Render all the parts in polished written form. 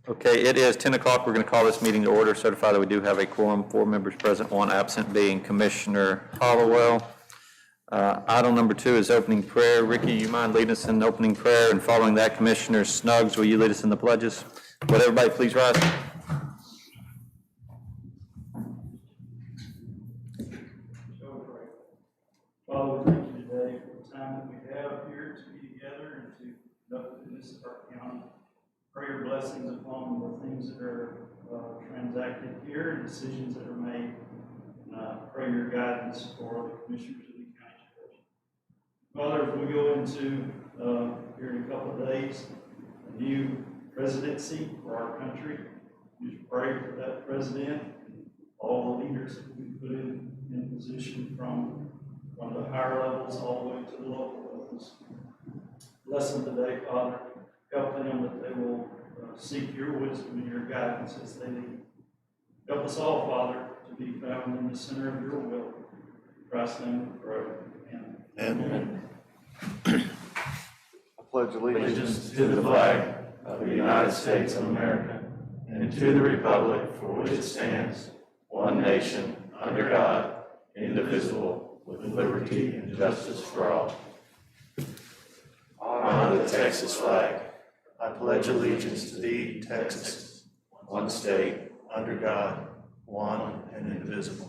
Okay, it is 10 o'clock. We're going to call this meeting to order. Certify that we do have a quorum, 4 members present, 1 absent, being Commissioner Hollowell. Item number 2 is opening prayer. Ricky, you mind leading us in the opening prayer? And following that, Commissioner Snuggs, will you lead us in the pledges? Would everybody please rise? Father, we thank you today for the time that we have here to be together and to conduct the business of our county. Pray your blessings upon the things that are transacted here and decisions that are made. And pray your guidance for the commissioners of the county church. Father, as we go into here in a couple of days, a new presidency for our country, we just pray for that president and all the leaders that we put in position from the higher levels all the way to the local levels. Bless them today, Father. Help them that they will seek your wisdom and your guidance as they lead. Help us all, Father, to be found in the center of your will. In Christ's name we pray. Amen. Amen. I pledge allegiance to the flag of the United States of America and to the republic for which it stands, one nation, under God, indivisible, with liberty and justice for all. Honor the Texas flag. I pledge allegiance to thee, Texas, one state, under God, one and indivisible.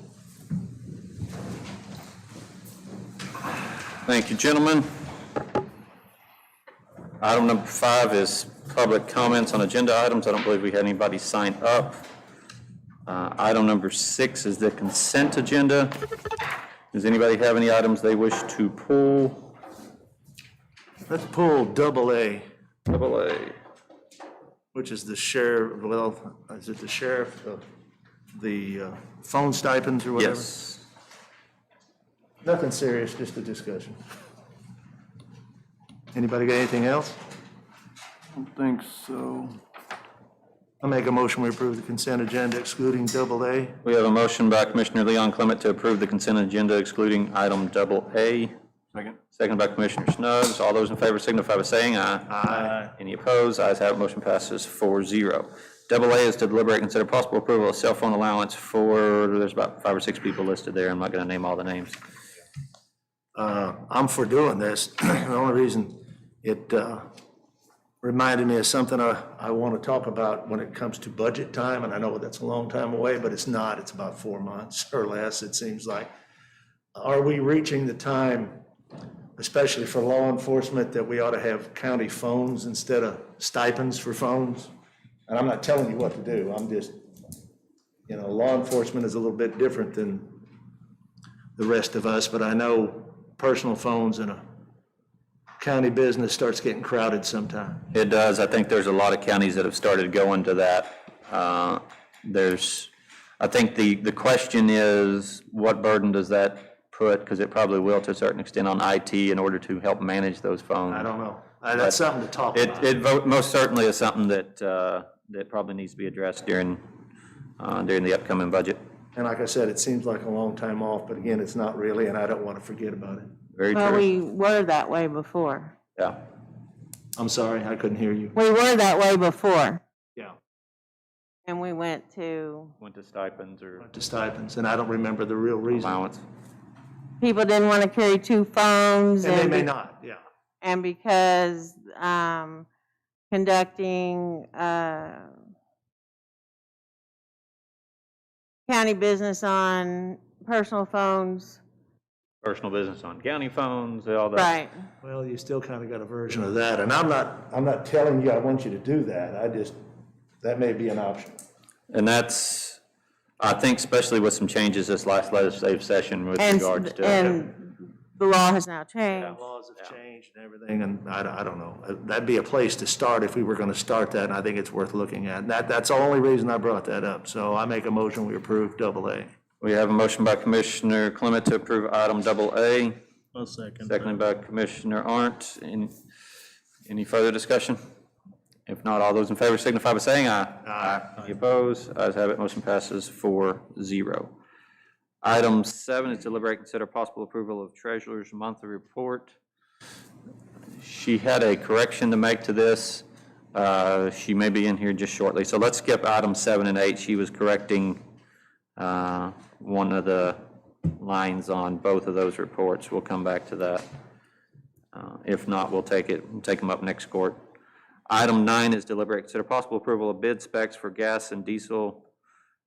Thank you, gentlemen. Item number 5 is public comments on agenda items. I don't believe we had anybody sign up. Item number 6 is the consent agenda. Does anybody have any items they wish to pull? Let's pull double A, which is the sheriff, well, is it the sheriff, the phone stipends or whatever? Yes. Nothing serious, just a discussion. Anybody got anything else? I don't think so. I'll make a motion, we approve the consent agenda excluding double A. We have a motion by Commissioner Leon Clement to approve the consent agenda excluding item AA. Second. Second by Commissioner Snuggs. All those in favor signify by saying aye. Aye. Any opposed? Ayes have it. Motion passes 4-0. AA is to deliberate and consider possible approval of cell phone allowance for, there's about 5 or 6 people listed there. I'm not going to name all the names. I'm for doing this. The only reason it reminded me of something I want to talk about when it comes to budget time, and I know that's a long time away, but it's not. It's about 4 months or less, it seems like. Are we reaching the time, especially for law enforcement, that we ought to have county phones instead of stipends for phones? And I'm not telling you what to do. I'm just, law enforcement is a little bit different than the rest of us, but I know personal phones in a county business starts getting crowded sometime. It does. I think there's a lot of counties that have started going to that. I think the question is, what burden does that put, because it probably will to a certain extent, on IT in order to help manage those phones? I don't know. That's something to talk about. It most certainly is something that probably needs to be addressed during the upcoming budget. And like I said, it seems like a long time off, but again, it's not really, and I don't want to forget about it. Very Well, true. we were that way before. Yeah. I'm sorry, I couldn't hear you. We were that way before, Yeah, and we went to, Went to stipends or to stipends, and I don't remember the real reason. allowance. people didn't want to carry 2 phones. And they may not, yeah. And because conducting county business on personal phones. Personal business on county phones, all that. Right. Well, you still kind of got a version of that, and I'm not telling you I want you to do that. That may be an option. And that's, I think, especially with some changes this last legislative session with regards to. And the law has now changed. Laws have changed and everything, and I don't know. That'd be a place to start if we were going to start that, and I think it's worth looking at. And that's the only reason I brought that up. So I make a motion, we approve AA. We have a motion by Commissioner Clement to approve item AA. I'll second. Seconded by Commissioner Arndt. Any further discussion? If not, all those in favor signify by saying aye. Aye. Any opposed? Ayes have it. Motion passes 4-0. Item 7 is deliberate and consider possible approval of Treasurer's monthly report. She had a correction to make to this. She may be in here just shortly. So let's skip items 7 and 8. She was correcting one of the lines on both of those reports. We'll come back to that. If not, we'll take them up next court. Item 9 is deliberate consider possible approval of bid specs for gas and diesel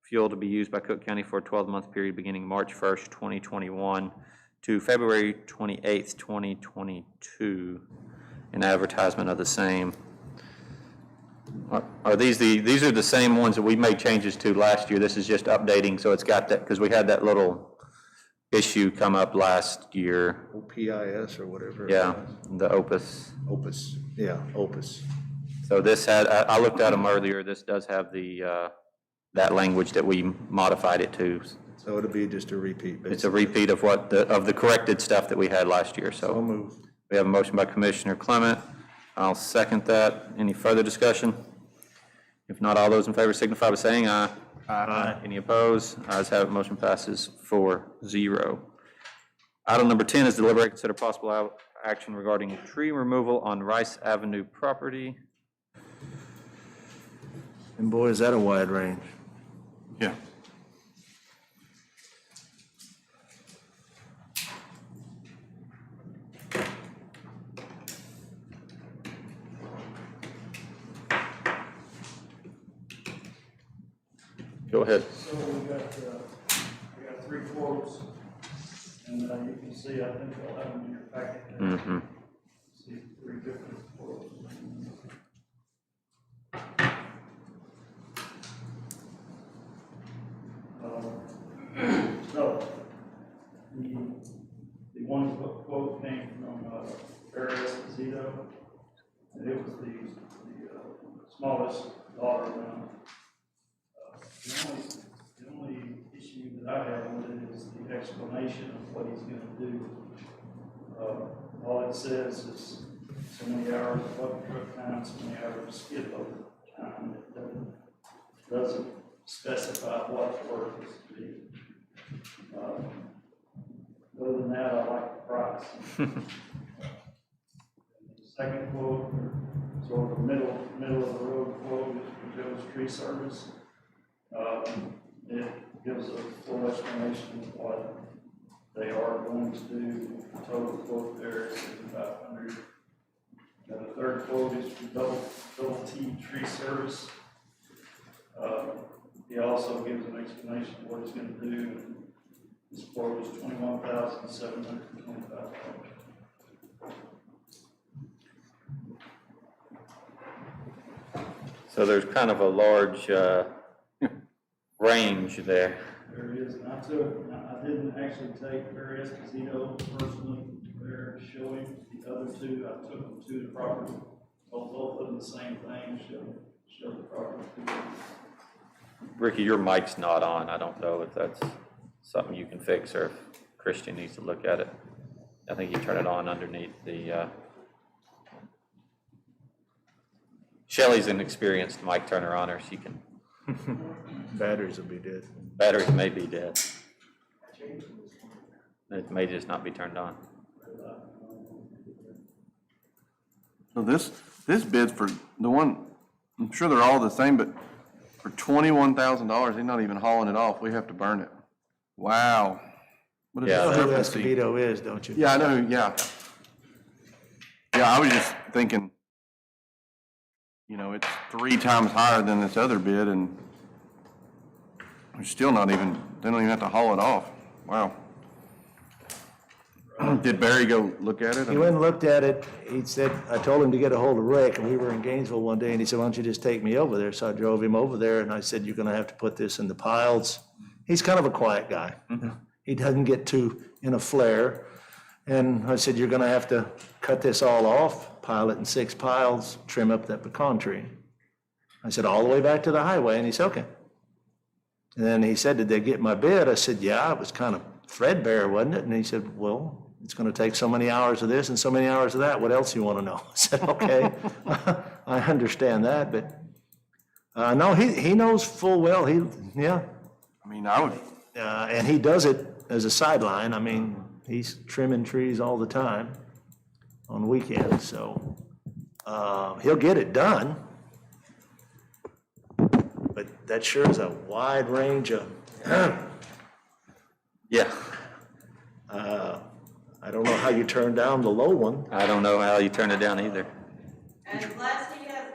fuel to be used by Cooke County for a 12-month period beginning March 1st, 2021 to February 28th, 2022, an advertisement of the same. Are these are the same ones that we made changes to last year? This is just updating, so it's got that, because we had that little issue come up last year. OPIS or whatever. Yeah, the Opus. Opus, yeah, Opus. So this had, I looked at them earlier, this does have the, that language that we modified it to. So it'll be just a repeat, basically. It's a repeat of what, of the corrected stuff that we had last year, So so. moved. We have a motion by Commissioner Clement. I'll second that. Any further discussion? If not, all those in favor signify by saying aye. Aye. Any opposed? Ayes have it, motion passes 4-0. Item number 10 is deliberate consider possible action regarding tree removal on Rice Avenue property. And boy, is that a wide range. Yeah. Go ahead. So we got 3 quotes, and you can see, I think they'll have them in your packet there. Mm-hmm. See 3 different quotes. So, the one quote came from Barry Esposito, and it was the smallest dollar amount. The only issue that I have with it is the explanation of what he's gonna do. All it says is so many hours of bucket truck time, so many hours of skid loader time. It doesn't specify what the work is to be. Other than that, I like the price. The second quote, sort of the middle of the road quote, is for Joe's Tree Service. It gives a full explanation of what they are going to do. The total quote there is $7,500. And the third quote is for double T Tree Service. He also gives an explanation of what he's going to do. This quote is $21,725. So there's kind of a large range there. There it is. And I didn't actually take Barry Esposito personally there to show him. The other 2, I took them to the property. Both of them the same thing, show the property to them. Ricky, your mic's not on. I don't know if that's something you can fix or if Christian needs to look at it. I think you turn it on underneath the, Shelley's an experienced mic turner on her. She can, Batteries will be dead. batteries may be dead. It may just not be turned on. So this bid's for the one, I'm sure they're all the same, but for $21,000, he's not even hauling it off. We have to burn it. Wow. What is Yeah. You the know who discrepancy? Esposito is, don't you? Yeah, I know, yeah. Yeah, I was just thinking, you know, it's 3 times higher than this other bid, and we're still not even, they don't even have to haul it off. Wow. Did Barry go look at it? He went and looked at it. He said, I told him to get a hold of Rick, and we were in Gainesville one day, and he said, why don't you just take me over there? So I drove him over there, and I said, you're gonna have to put this in the piles. He's kind of a quiet guy. He doesn't get too in a flare. And I said, you're gonna have to cut this all off, pile it in 6 piles, trim up that pecan tree. I said, all the way back to the highway, and he said, okay. And then he said, did they get my bid? I said, yeah, it was kind of threadbare, wasn't it? And he said, well, it's gonna take so many hours of this and so many hours of that. What else you wanna know? I said, okay, I understand that, but, no, he knows full well, yeah. I mean, I would, And he does it as a sideline. I mean, he's trimming trees all the time on weekends, so, he'll get it done. that sure is a wide range of, Yeah, I don't know how you turn down the low one. I don't know how you turn it down either. Unless he has,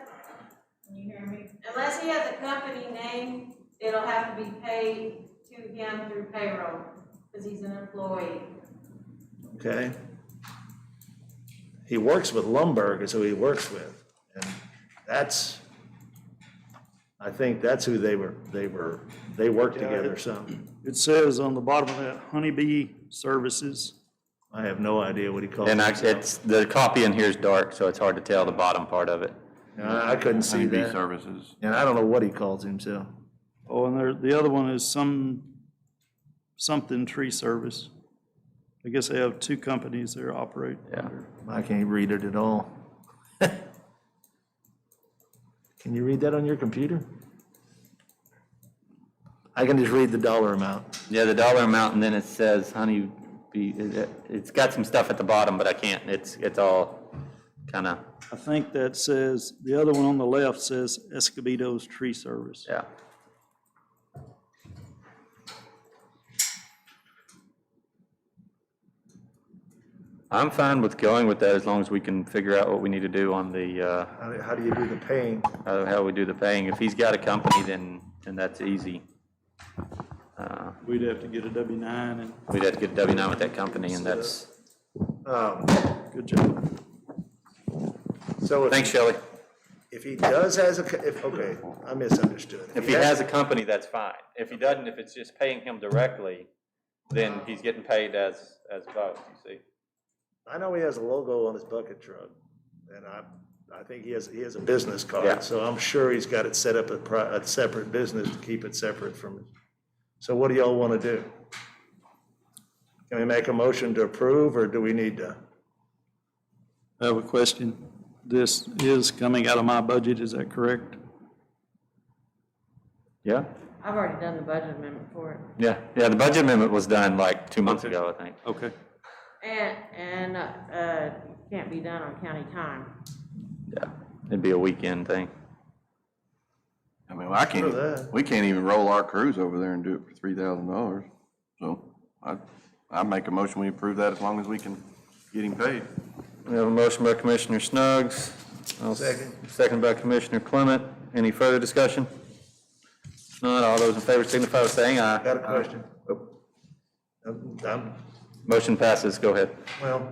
can you hear me? Unless he has a company name, it'll have to be paid to him through payroll, because he's an employee. Okay? He works with Lumberg is who he works with, and that's, I think that's who they work together some. It says on the bottom of that, Honeybee Services. I have no idea what he calls And himself. it's, the copy in here is dark, so it's hard to tell the bottom part of it. I couldn't see Honeybee that. Services. And I don't know what he calls himself. Oh, and there, the other one is something tree service. I guess they have two companies that operate. Yeah. I can't read it at all. Can you read that on your computer? I can just read the dollar amount. Yeah, the dollar amount, and then it says Honeybee, it's got some stuff at the bottom, but I can't, it's all kind of, I think that says, the other one on the left says Escobedo's Tree Service. yeah. I'm fine with going with that as long as we can figure out what we need to do on the, How do you do the paying? how we do the paying. If he's got a company, then that's easy. We'd have to get a W-9 and, We'd have to get a W-9 with that company, and that's, good job. So if, thanks, Shelley. if he does okay, I misunderstood. If he has a company, that's fine. If he doesn't, if it's just paying him directly, then he's getting paid as both, you see. I know he has a logo on his bucket truck, and I think he has a business card, Yeah. so I'm sure he's got it set up a separate business to keep it separate from it. So what do y'all want to do? Can we make a motion to approve, or do we need to? I have a question. This is coming out of my budget, is that correct? Yeah? I've already done the budget amendment for it. Yeah, the budget amendment was done like 2 months ago, I think. Okay. And can't be done on county time. Yeah, it'd be a weekend thing. I mean, I Sure that. can't, we can't even roll our crews over there and do it for $3,000. So I make a motion, we approve that as long as we can get him paid. We have a motion by Commissioner Snuggs. Second. Second by Commissioner Clement. Any further discussion? If not, all those in favor signify by saying aye. Got a question? Motion passes, go ahead. Well,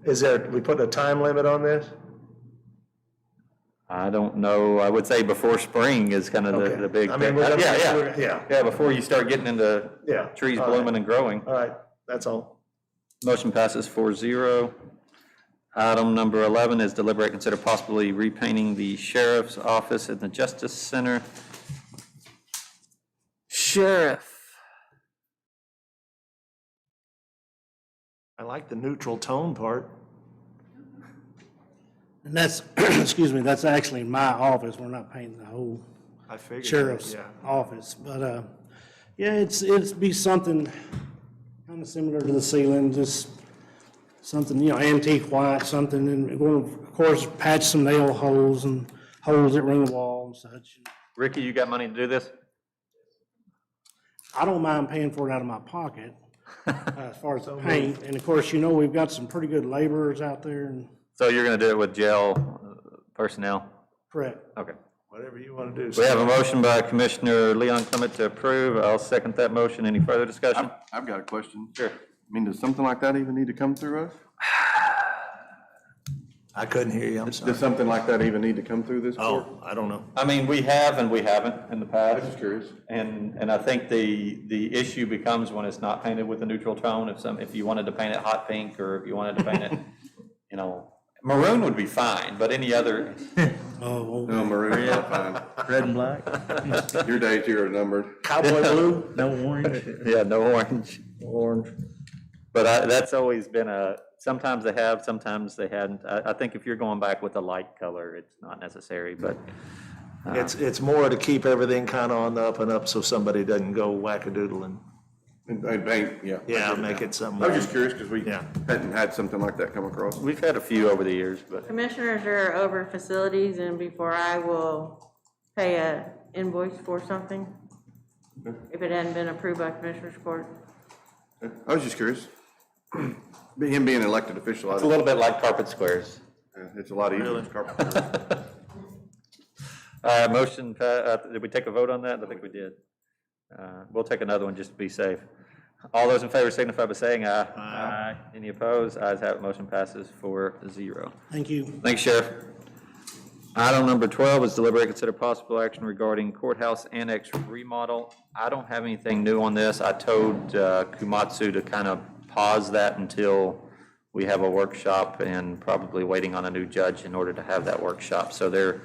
we put a time limit on this? I don't know, I would say before spring is kind of Okay. the big. I mean, we're gonna- yeah. Yeah, before you start getting into Yeah. trees All right. blooming and growing. All right, that's all. Motion passes 4-0. Item number 11 is deliberate consider possibly repainting the sheriff's office at the Justice Center. Sheriff. I like the neutral tone part. And that's, excuse me, that's actually my office. We're not painting the whole I figured. that, sheriff's yeah. office. But, yeah, it'd be something kind of similar to the ceiling, just something, antique white, something. And we're going to, of course, patch some nail holes and holes that ring the wall and such. Ricky, you got money to do this? I don't mind paying for it out of my pocket as far as the paint. And of course, we've got some pretty good laborers out there and So you're going to do it with jail personnel? correct. Okay. Whatever you want to do. We have a motion by Commissioner Leon Clement to approve. I'll second that motion. Any further discussion? I've got a question. Sure. I mean, does something like that even need to come through us? I couldn't hear you, I'm sorry. Does something like that even need to come through this court? Oh, I don't know. I mean, we have and we haven't in the I'm past. just curious. And I think the issue becomes when it's not painted with a neutral tone. If you wanted to paint it hot pink, or if you wanted to paint it, maroon would be fine, but any other, Oh, No, maroon is not fine. Red and black, Your days here are numbered. Cowboy blue? no orange. yeah, no orange. Orange. But that's always been sometimes they have, sometimes they hadn't. I think if you're going back with a light color, it's not necessary, but. It's more to keep everything kind of on the up and up so somebody doesn't go wackadoodle And paint, yeah. yeah, make it something. I was just curious because we Yeah. hadn't had something like that come across. We've had a few over the years, but Commissioners are over facilities, and before I will pay a invoice for something if it hadn't been approved by Commissioners Court. I was just curious. Him being an elected official, It's a little bit like carpet squares. it's a lot easier. Motion, did we take a vote on that? I think we did. We'll take another one just to be safe. All those in favor signify by saying aye. Aye. Any opposed? Ayes have it, motion passes 4-0. Thank you. Thanks, Sheriff. Item number 12 is deliberate consider possible action regarding courthouse annex remodel. I don't have anything new on this. I told Komatsu to kind of pause that until we have a workshop and probably waiting on a new judge in order to have that workshop. So they're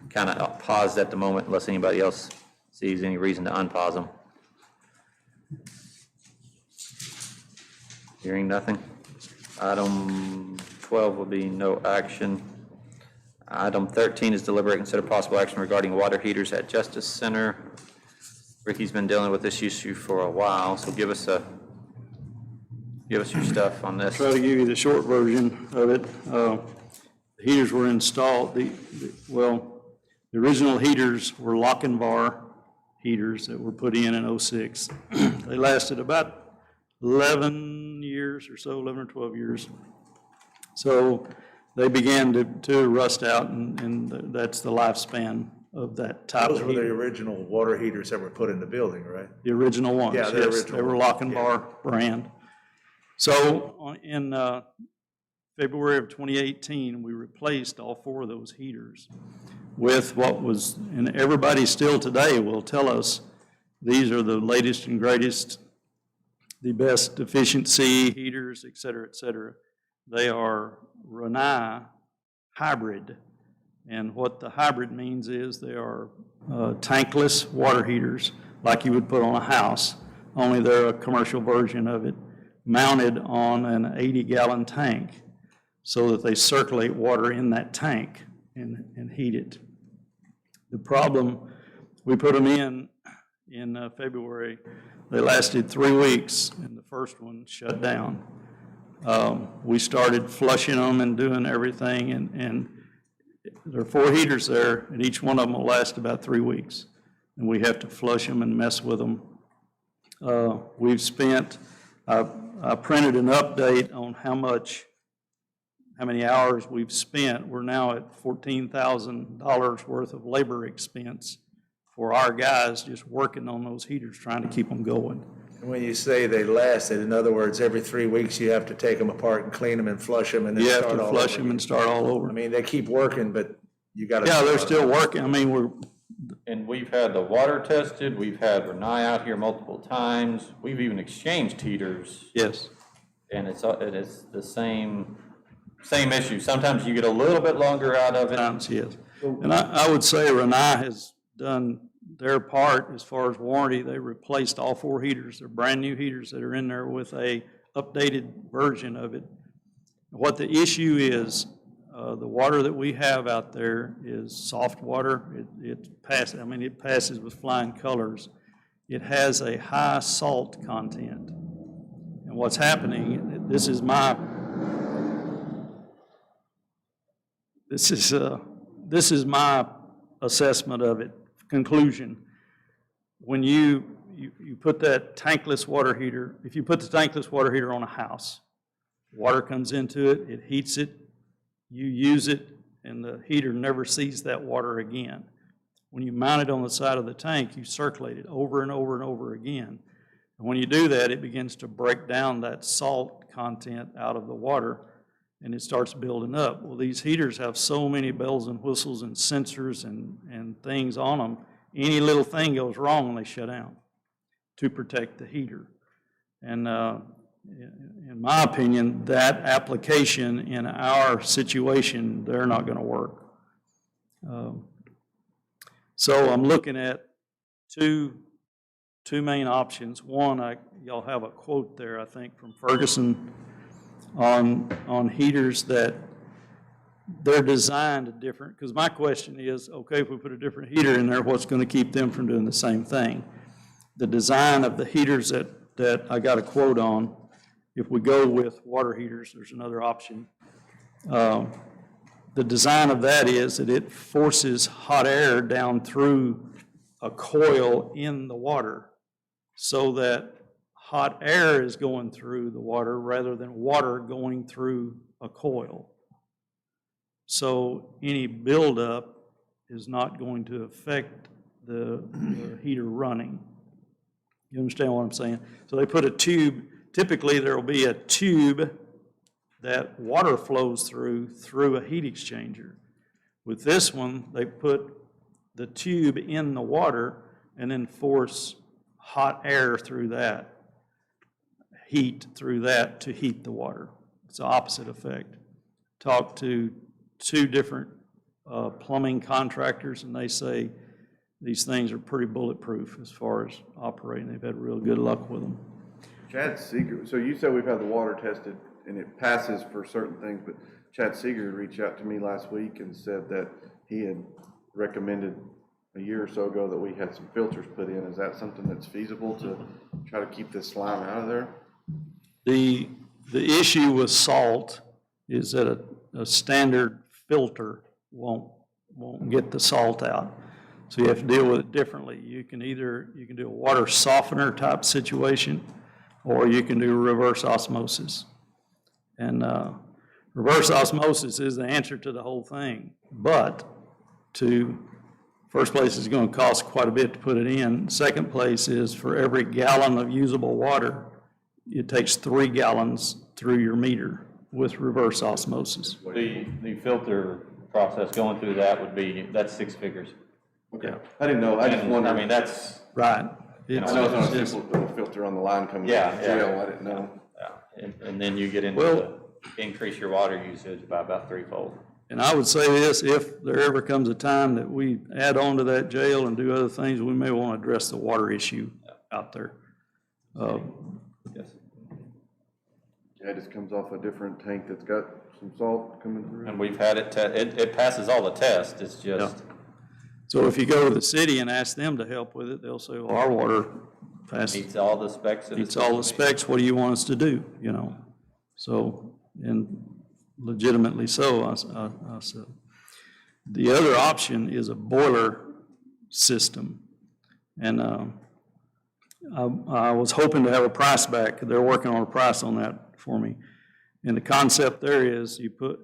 kind of paused at the moment unless anybody else sees any reason to unpause them. Hearing nothing. Item 12 will be no action. Item 13 is deliberate consider possible action regarding water heaters at Justice Center. Ricky's been dealing with this issue for a while, so give us your stuff on this. Try to give you the short version of it. The heaters were installed, the original heaters were lock and bar heaters that were put in 06. They lasted about 11 years or so, 11 or 12 years. So they began to rust out, and that's the lifespan of that type Those of were the heater. original water heaters that were put in the building, right? The original ones, Yeah, the yes. original They were ones, lock and yeah. bar brand. So in February of 2018, we replaced all 4 of those heaters with what was, and everybody still today will tell us, these are the latest and greatest, the best efficiency heaters, et cetera, et cetera. They are Rinnai hybrid. And what the hybrid means is they are tankless water heaters like you would put on a house, only they're a commercial version of it, mounted on an 80-gallon tank so that they circulate water in that tank and heat it. The problem, we put them in February. They lasted 3 weeks, and the first one shut down. We started flushing them and doing everything, and there are 4 heaters there, and each one of them will last about 3 weeks. And we have to flush them and mess with them. We've spent, I printed an update on how many hours we've spent. We're now at $14,000 worth of labor expense for our guys just working on those heaters, trying to keep them going. And when you say they lasted, in other words, every 3 weeks you have to take them apart and clean them and flush them and then You start have all to flush over them and again. start all over. I mean, they keep working, but you got to. Yeah, they're still working. I mean, And we've had the water tested, we've had Rinnai out here multiple times, we've even exchanged heaters, yes. and it is the same issue. Sometimes you get a little bit longer out of it. Times, yes. And I would say Rinnai has done their part as far as warranty. They replaced all 4 heaters. They're brand-new heaters that are in there with a updated version of it. What the issue is, the water that we have out there is soft water. It passes with flying colors. It has a high salt content. And what's happening, this is my assessment of it, conclusion. When you put that tankless water heater, if you put the tankless water heater on a house, water comes into it, it heats it, you use it, and the heater never sees that water again. When you mount it on the side of the tank, you circulate it over and over and over again. And when you do that, it begins to break down that salt content out of the water, and it starts building up. Well, these heaters have so many bells and whistles and sensors and things on them, any little thing goes wrong and they shut down to protect the heater. And in my opinion, that application in our situation, they're not going to work. So I'm looking at two main options. One, y'all have a quote there, I think, from Ferguson on heaters that they're designed different. Because my question is, okay, if we put a different heater in there, what's going to keep them from doing the same thing? The design of the heaters that I got a quote on, if we go with water heaters, there's another option. the design of that is that it forces hot air down through a coil in the water so that hot air is going through the water rather than water going through a coil. So any buildup is not going to affect the heater running. You understand what I'm saying? So they put a tube, typically there will be a tube that water flows through a heat exchanger. With this one, they put the tube in the water and then force hot air through that, heat through that to heat the water. It's the opposite effect. Talked to 2 different plumbing contractors, and they say these things are pretty bulletproof as far as operating. They've had real good luck with them. Chad Seeger, so you said we've had the water tested and it passes for certain things, but Chad Seeger reached out to me last week and said that he had recommended a year or so ago that we had some filters put in. Is that something that's feasible to try to keep this slime out of there? The issue with salt is that a standard filter won't get the salt out. So you have to deal with it differently. You can do a water softener type situation, or you can do reverse osmosis. And reverse osmosis is the answer to the whole thing. But first place is going to cost quite a bit to put it in. Second place is for every gallon of usable water, it takes 3 gallons through your meter with reverse osmosis. The filter process going through that that's 6 figures. Okay. I didn't know. I just wondered. I mean, that's, Right. I know it's not a simple filter on the line coming out of the jail. I didn't know. and then you get into increase your water usage by about 3-fold. And I would say this, if there ever comes a time that we add on to that jail and do other things, we may want to address the water issue out there. Yes. Yeah, it just comes off a different tank that's got some salt coming through. And we've had it passes all the tests, it's just. So if you go to the city and ask them to help with it, they'll say, well, our water Meets all the specs. meets all the specs, what do you want us to do, you know? So, and legitimately so, I said. The other option is a boiler system. And I was hoping to have a price back. They're working on a price on that for me. And the concept there is you put,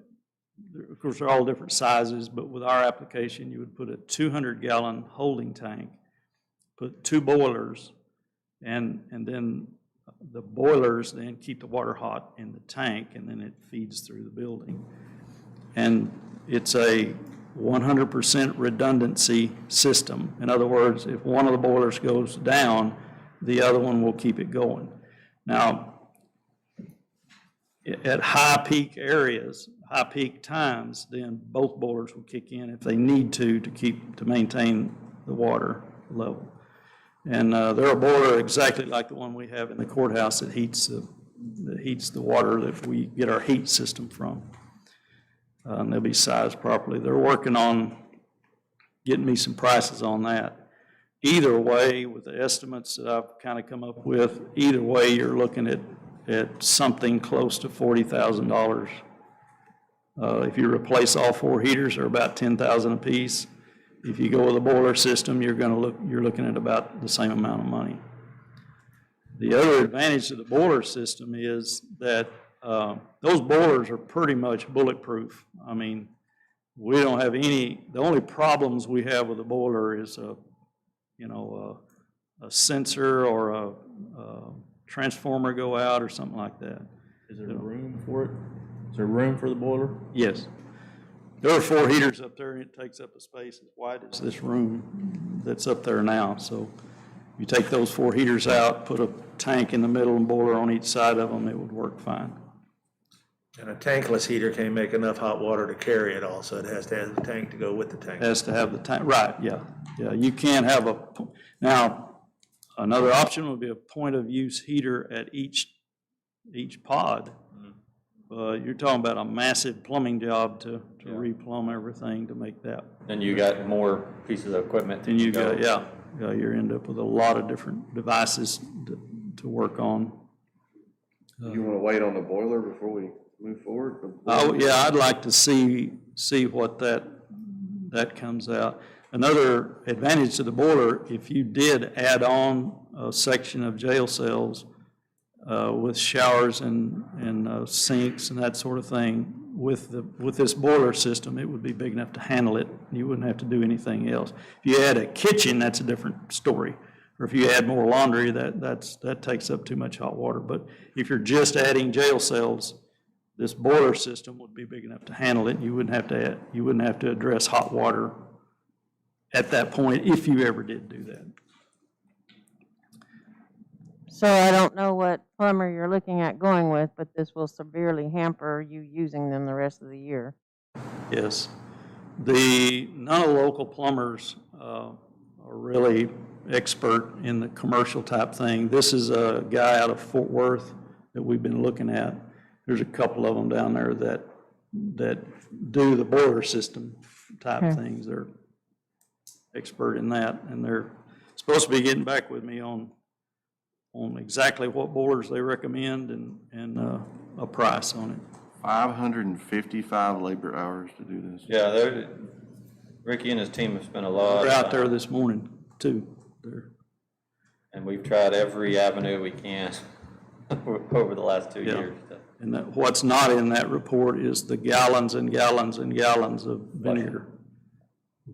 of course, they're all different sizes, but with our application, you would put a 200-gallon holding tank, put 2 boilers, and then the boilers then keep the water hot in the tank, and then it feeds through the building. And it's a 100% redundancy system. In other words, if one of the boilers goes down, the other one will keep it going. Now, at high peak areas, high peak times, then both boilers will kick in if they need to maintain the water level. And they're a boiler exactly like the one we have in the courthouse that heats the water that we get our heat system from. And they'll be sized properly. They're working on getting me some prices on that. Either way, with the estimates that I've kind of come up with, either way, you're looking at something close to $40,000. If you replace all 4 heaters, they're about $10,000 a piece. If you go with a boiler system, you're looking at about the same amount of money. The other advantage of the boiler system is that those boilers are pretty much bulletproof. I mean, we don't have the only problems we have with the boiler is a sensor or a transformer go out or something like that. Is there room for it? Is there room for the boiler? Yes. There are 4 heaters up there, and it takes up a space as wide as this room that's up there now. So you take those 4 heaters out, put a tank in the middle and boiler on each side of them, it would work fine. And a tankless heater can't make enough hot water to carry it all, so it has to have the tank to go with the tank. It has to have the tank, right, yeah. Yeah, you can't have now, another option would be a point of use heater at each pod. You're talking about a massive plumbing job to replumb everything to make that. Then you got more pieces of equipment. Then you got, you end up with a lot of different devices to work on. You want to wait on the boiler before we move forward? Oh, yeah, I'd like to see what that comes out. Another advantage to the boiler, if you did add on a section of jail cells with showers and sinks and that sort of thing, with this boiler system, it would be big enough to handle it. You wouldn't have to do anything else. If you add a kitchen, that's a different story. Or if you add more laundry, that takes up too much hot water. But if you're just adding jail cells, this boiler system would be big enough to handle it. And you wouldn't have to address hot water at that point if you ever did do that. So I don't know what plumber you're looking at going with, but this will severely hamper you using them the rest of the year. Yes. None of the local plumbers are really expert in the commercial type thing. This is a guy out of Fort Worth that we've been looking at. There's a couple of them down there that do the boiler system type things. They're expert in that, and they're supposed to be getting back with me on exactly what boilers they recommend and a price on it. 555 labor hours to do this. Yeah, Ricky and his team have spent a lot. They're of out there time, this morning too. and we've tried every avenue we can over the last 2 Yeah. years. And what's not in that report is the gallons and gallons and gallons of vinegar.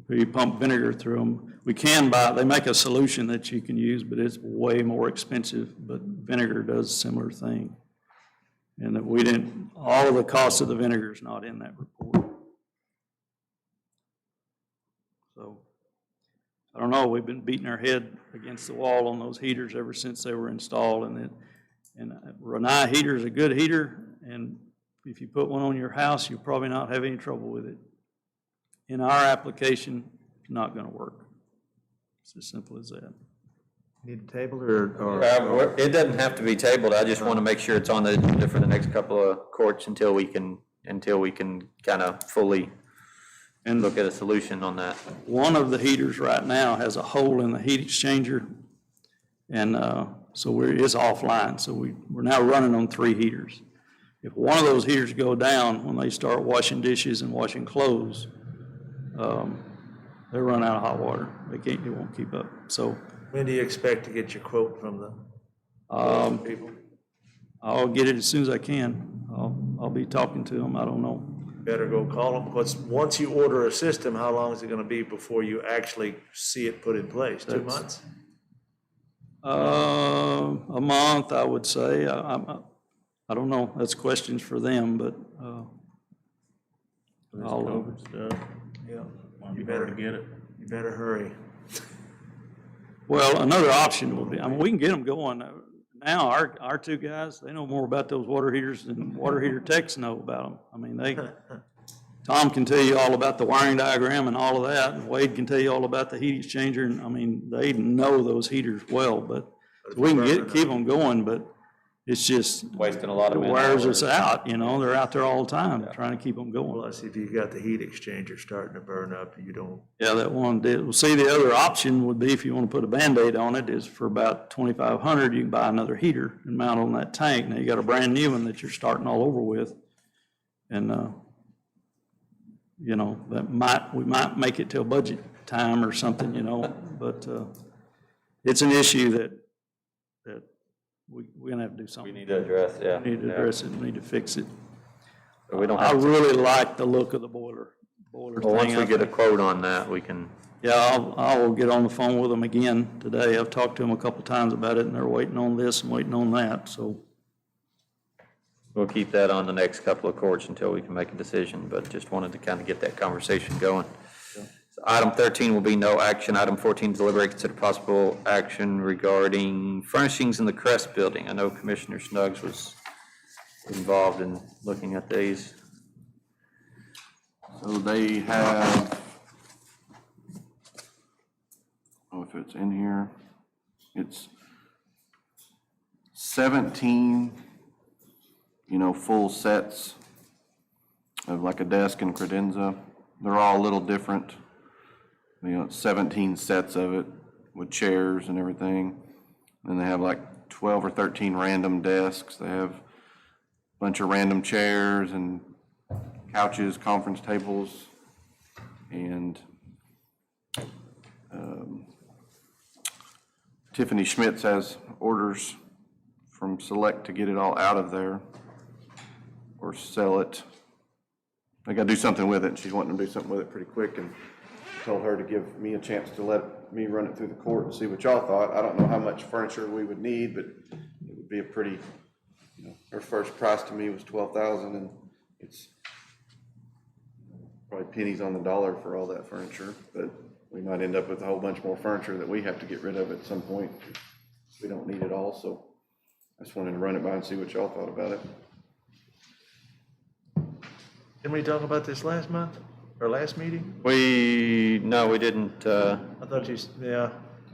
You pump vinegar through them. We can buy, they make a solution that you can use, but it's way more expensive, but vinegar does a similar thing. And that all of the cost of the vinegar is not in that report. So, I don't know, we've been beating our head against the wall on those heaters ever since they were installed, and Renai heater is a good heater, and if you put one on your house, you'll probably not have any trouble with it. In our application, it's not going to work. It's as simple as that. Need a table or? It doesn't have to be tabled. I just want to make sure it's on the agenda for the next couple of courts until we can kind of fully look at a solution on that. One of the heaters right now has a hole in the heat exchanger, and so it's offline. So we're now running on 3 heaters. If one of those heaters go down when they start washing dishes and washing clothes, they run out of hot water. They won't keep up. So When do you expect to get your quote from the people? I'll get it as soon as I can. I'll be talking to them. I don't know. Better go call them, because once you order a system, how long is it gonna be before you actually see it put in place? 2 months? A month, I would say. I don't know. That's questions for them, but This I'll, COVID stuff, Yeah. might be hard to get it. You better hurry. well, another option will be, we can get them going. Now, our 2 guys, they know more about those water heaters than water heater techs know about them. Tom can tell you all about the wiring diagram and all of that, and Wade can tell you all about the heat exchanger, and they know those heaters well, but we can keep them going, but it's just. Wasting a lot of It man wears hours. us out, they're out there all the time trying to keep them going. Plus, if you got the heat exchanger starting to burn up, you don't. Yeah, that one did. Well, see, the other option would be if you want to put a Band-Aid on it, is for about $2,500, you can buy another heater and mount on that tank. Now you got a brand new one that you're starting all over with. And, we might make it till budget time or something, but, it's an issue that we're gonna have to do We something. need to address, yeah. We need to address it, we need to fix it. But we don't I have to. really like the look of the boiler Well, thing. once we I get a think. quote on that, we can, Yeah, I will get on the phone with them again today. I've talked to them a couple times about it, and they're waiting on this and waiting on that, so. we'll keep that on the next couple of courts until we can make a decision, but just wanted to kind of get that conversation going. So item 13 will be no action. Item 14, deliberate, consider possible action regarding furnishings in the Crest Building. I know Commissioner Snuggs was involved in looking at these. So they have, if it's in here, it's 17, full sets of like a desk and credenza. They're all a little different. 17 sets of it with chairs and everything. And they have like 12 or 13 random desks. They have a bunch of random chairs and couches, conference tables, and Tiffany Schmitz has orders from Select to get it all out of there or sell it. They gotta do something with it, and she's wanting to do something with it pretty quick, and told her to give me a chance to let me run it through the court and see what y'all thought. I don't know how much furniture we would need, but it would be a pretty, you know, her first price to me was $12,000, and it's probably pennies on the dollar for all that furniture, but we might end up with a whole bunch more furniture that we have to get rid of at some point. We don't need it all, so I just wanted to run it by and see what y'all thought about it. Didn't we talk about this last month, or last meeting? No, we didn't, I thought you, yeah.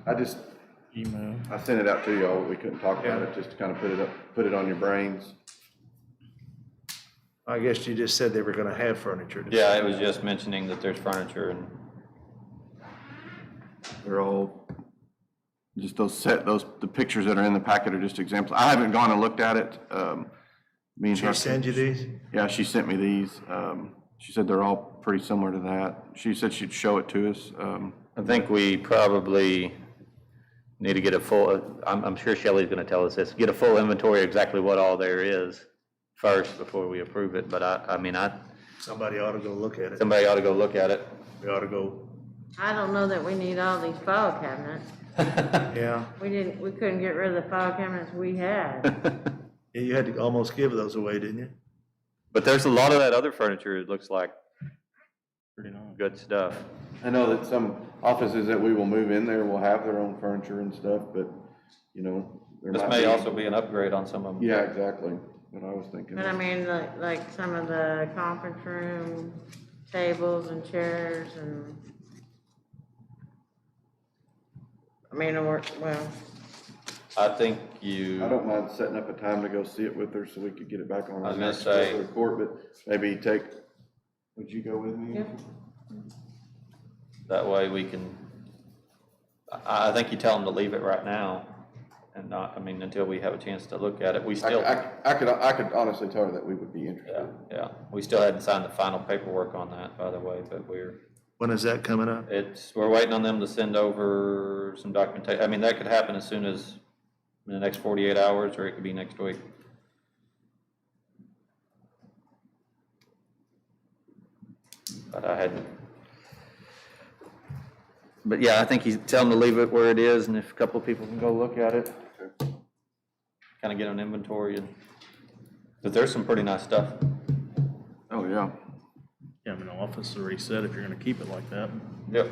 I just, Email. I sent it out to y'all, we couldn't talk about it, just to kind of put it on your brains. I guess you just said they were gonna have furniture. to yeah, sell. it was just mentioning that there's furniture and They're all, just the pictures that are in the packet are just examples. I haven't gone and looked at it. Me and She her. send you these? Yeah, she sent me these. She said they're all pretty similar to that. She said she'd show it to us. I think we probably need to get a full, I'm sure Shelley's gonna tell us this, get a full inventory of exactly what all there is first before we approve it, but I mean, Somebody ought to go look at it. somebody ought to go look at it. We ought to go, I don't know that we need all these file cabinets. yeah. We couldn't get rid of the file cabinets we had. Yeah, you had to almost give those away, didn't you? But there's a lot of that other furniture, it looks like Pretty nice. good stuff. I know that some offices that we will move in there will have their own furniture and stuff, but, you know. there This might may be- also be an upgrade on some of them. Yeah, exactly, what I was thinking. But I mean, like some of the conference room tables and chairs and, I mean, well, I think I you, don't mind setting up a time to go see it with her so we could get it back on. I was our gonna next say- regular court, but maybe would you go with me? yeah. that way we can, I think you tell them to leave it right now and not, I mean, until we have a chance to look at it. We still, I could honestly tell her that we would be yeah, interested. yeah. We still hadn't signed the final paperwork on that, by the way, but When is that coming up? we're waiting on them to send over some documentation. I mean, that could happen as soon as in the next 48 hours, or it could be next week. But I hadn't. But yeah, I think you tell them to leave it where it is, and if a couple of people can go look at it, kind of get an inventory, and, but there's some pretty nice stuff. Oh, yeah. Yeah, I mean, the office is already set if you're gonna keep it like that. Yep.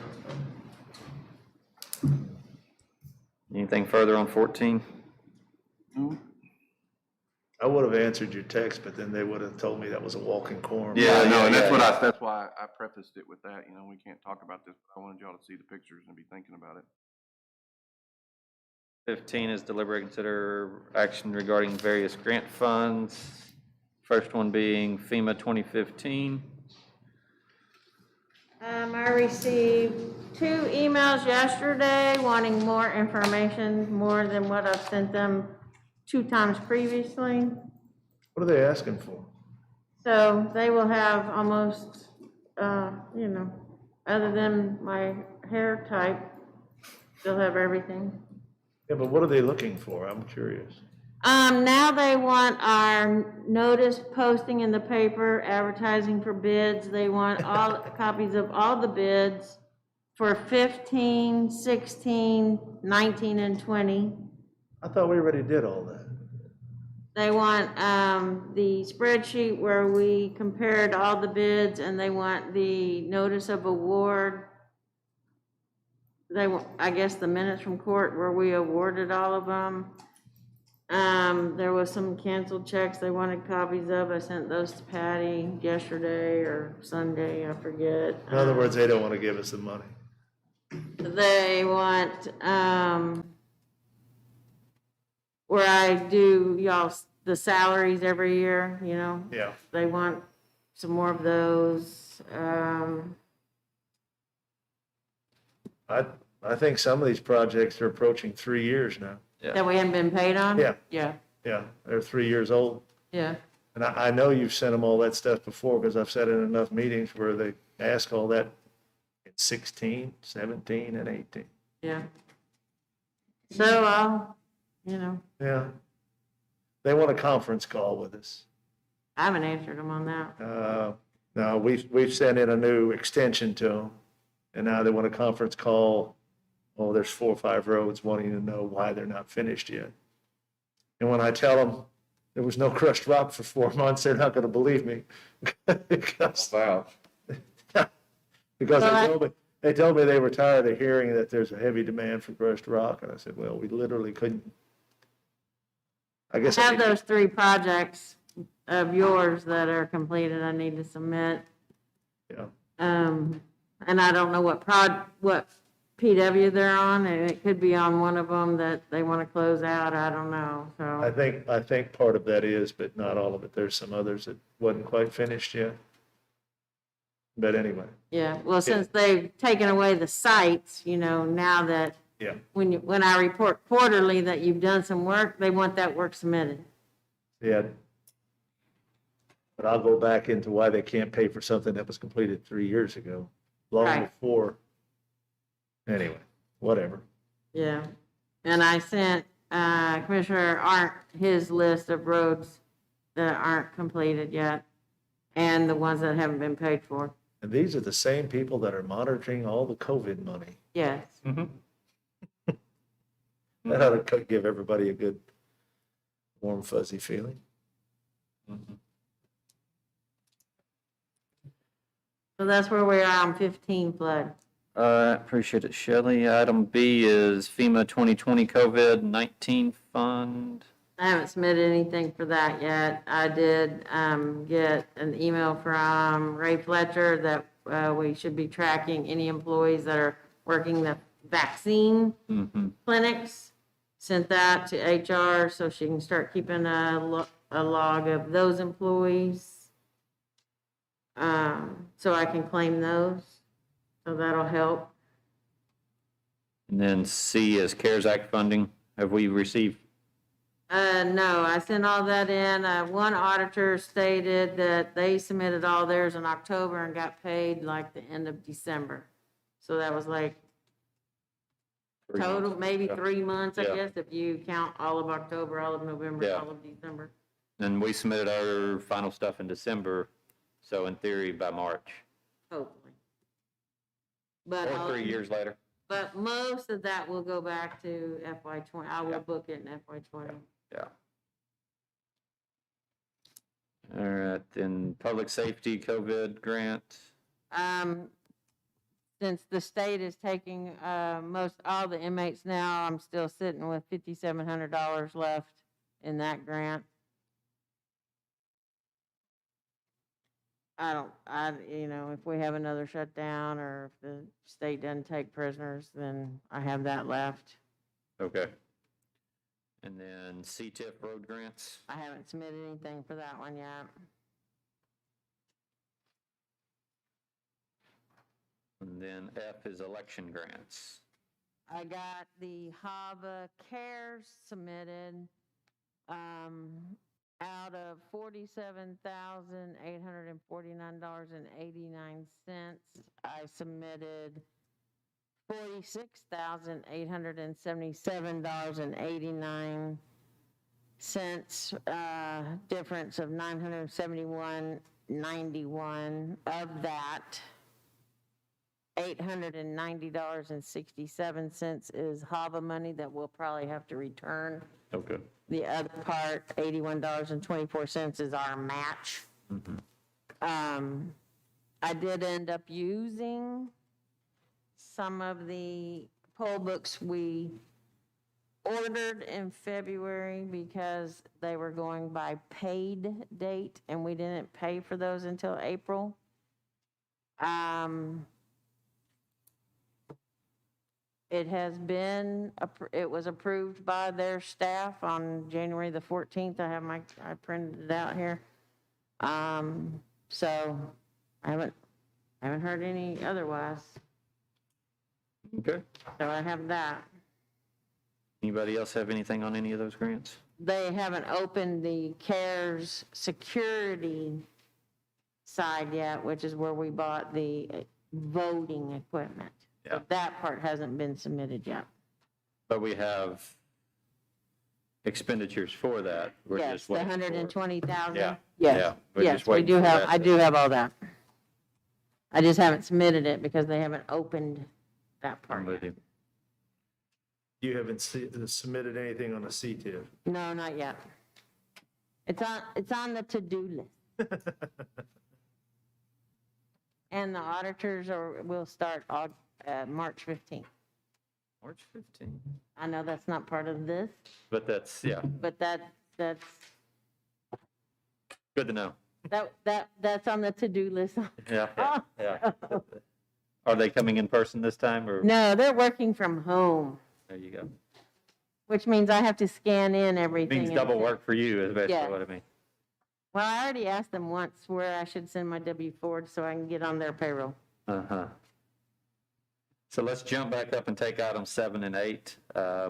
Anything further on 14? I would have answered your text, but then they would have told me that was a walk-in quorum. Yeah, no, and yeah, that's why I prefaced it with that, you know, we can't talk about this, but I wanted y'all to see the pictures and be thinking about it. 15 is deliberate consider action regarding various grant funds. First one being FEMA 2015. I received 2 emails yesterday wanting more information, more than what I've sent them 2 times previously. What are they asking for? So they will have almost, you know, other than my hair type, they'll have everything. Yeah, but what are they looking for? I'm curious. Now they want our notice posting in the paper, advertising for bids. They want all copies of all the bids for 15, 16, 19, and 20. I thought we already did all that. They want, the spreadsheet where we compared all the bids, and they want the notice of award. They want, I guess, the minutes from court where we awarded all of them. There was some canceled checks they wanted copies of. I sent those to Patty yesterday or Sunday, I forget. In other words, they don't want to give us the money. They want, where I do the salaries every year, you know? Yeah. They want some more of those. I think some of these projects are approaching 3 years now. That we haven't been paid on? Yeah. Yeah, Yeah, they're 3 years old. yeah. And I know you've sent them all that stuff before, because I've sat in enough meetings where they ask all that in 16, 17, and 18. Yeah. So I'll, Yeah. They want a conference call with us. I haven't answered them on that. No, we've sent in a new extension to them, and now they want a conference call. Oh, there's 4 or 5 roads wanting to know why they're not finished yet. And when I tell them there was no crushed rock for 4 months, they're not gonna believe me. Because Wow. they told me they were tired of hearing that there's a heavy demand for crushed rock, and I said, well, we literally couldn't. I guess. I have those 3 projects of yours that are completed I need to submit. Yeah. And I don't know what PW they're on, and it could be on one of them that they want to close out, I don't know, I so. think part of that is, but not all of it. There's some others that wasn't quite finished yet. But anyway, Yeah, well, since they've taken away the sites, now that yeah, when I report quarterly that you've done some work, they want that work submitted. yeah. But I'll go back into why they can't pay for something that was completed 3 years ago, long Right. before. Anyway, whatever. Yeah, and I sent Commissioner Arndt his list of roads that aren't completed yet, and the ones that haven't been paid for. And these are the same people that are monitoring all the COVID money. Yes, That ought to give everybody a good, warm, fuzzy feeling. so that's where we are on 15 flood. Appreciate it, Shelley. Item B is FEMA 2020 COVID-19 fund. I haven't submitted anything for that yet. I did get an email from Ray Fletcher that we should be tracking any employees that are working the vaccine clinics. Sent that to HR so she can start keeping a log of those employees. So I can claim those. So that'll help. And then C is CARES Act funding. Have we received? No, I sent all that in. One auditor stated that they submitted all theirs in October and got paid like the end of December. So that was like 3 months? total, maybe Yeah. 3 months, I Yeah. guess, if you count all of October, all of November, Yeah. all of December. And we submitted our final stuff in December, so in theory by March, Hopefully. But or 3 years later. But most of that will go back to FY '20. I will Yeah. book it in FY '20. Yeah. All right, then public safety COVID grant. Since the state is taking, all the inmates now, I'm still sitting with $5,700 left in that grant. If we have another shutdown or if the state doesn't take prisoners, then I have that left. Okay. And then CTIP road grants. I haven't submitted anything for that one yet. And then F is election grants. I got the HAVA CARES submitted, out of $47,849.89. I submitted $46,877.89, difference of $971.91. Of that, $890.67 is HAVA money that we'll probably have to return. Okay. The other part, $81.24, is our match. I did end up using some of the poll books we ordered in February because they were going by paid date, and we didn't pay for those until April. It was approved by their staff on January the 14th. I printed it out here. So I haven't heard any otherwise. Okay. So I have that. Anybody else have anything on any of those grants? they haven't opened the CARES security side yet, which is where we bought the voting equipment. Yeah. But that part hasn't been submitted yet. But we have expenditures for that. We're Yes, just the waiting for it. 120,000. Yeah, Yes, yeah, we're yes, just we waiting do for have, that I to- do have all that. I just haven't submitted it because they haven't opened that I'm part with yet. you. You haven't submitted anything on the CTIF? No, not yet. It's on the to-do list. And the auditors will start March 15th. March 15th. I know that's not part of this, But that's, yeah, but that's, good to know. that's on the to-do list. Yeah, yeah, yeah. Are they coming in person this time, or? No, they're working from home, There you go. which means I have to scan in everything. Means and- double work for you, is basically Yeah. what I mean. Well, I already asked them once where I should send my W-4 so I can get on their payroll. Uh-huh. So let's jump back up and take items 7 and 8,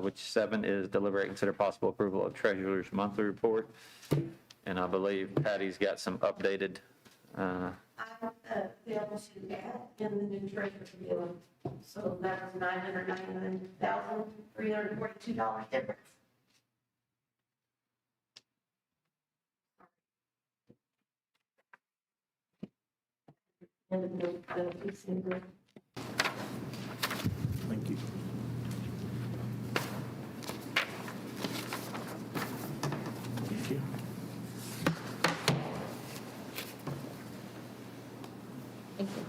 which 7 is deliberate and consider possible approval of treasurer's monthly report. And I believe Patty's got some updated, I bill to add in the new treasurer's bill, so that was $999,342 difference. And the December. Thank you. Thank you. Thank you.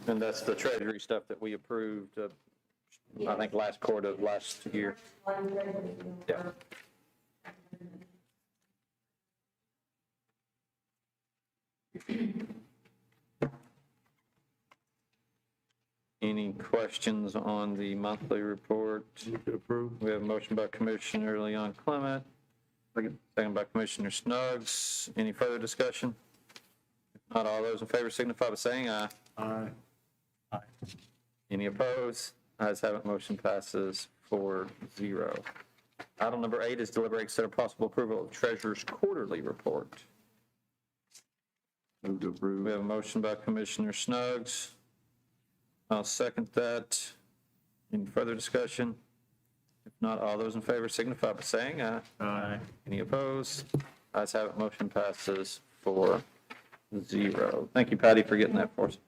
and that's the treasury stuff that we approved, I think, last quarter of last year. Yeah. Any questions on the monthly report? Move to approve. We have a motion by Commissioner Leon Clement, second by Commissioner Snuggs. Any further discussion? If not, all those in favor signify by saying aye. Aye. Any opposed? Ayes have it, motion passes 4-0. Item number 8 is deliberate consider possible approval of treasurer's quarterly report. Move to approve. We have a motion by Commissioner Snuggs. I'll second that. Any further discussion? If not, all those in favor signify by saying aye. Aye. Any opposed? Ayes have it, motion passes 4-0. Thank you, Patty, for getting that for us.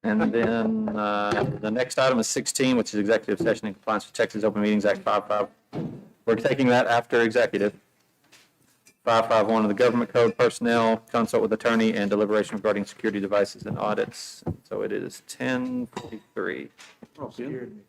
And then the next item is 16, which is executive session in compliance with Texas Open Meetings Act 5.5. We're taking that after executive. 551 of the Government Code, personnel, consult with attorney, and deliberation regarding security devices and audits. So it is 10:43. Scared me.